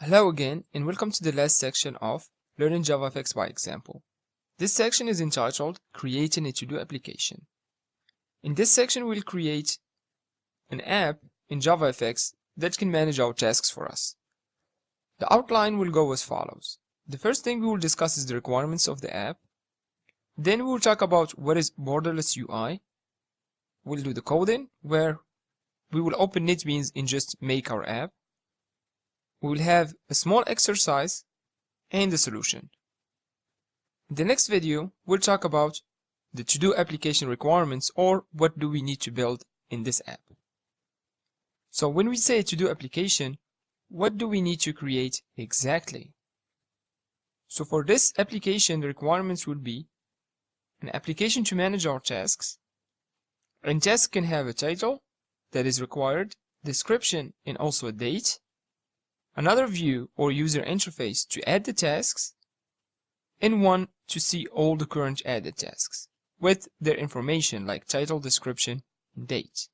Hello again, and welcome to the last section of Learning JavaFX by Example. This section is entitled Creating a To-Do Application. In this section, we'll create an app in JavaFX that can manage our tasks for us. The outline will go as follows. The first thing we will discuss is the requirements of the app. Then we will talk about what is borderless UI. We'll do the coding, where we will open NetBeans and just make our app. We will have a small exercise and the solution. In the next video, we'll talk about the to-do application requirements, or what do we need to build in this app. So when we say to-do application, what do we need to create exactly? So for this application, the requirements will be an application to manage our tasks, and task can have a title that is required, description, and also a date, another view or user interface to add the tasks, and one to see all the current added tasks with their information like title, description, and date.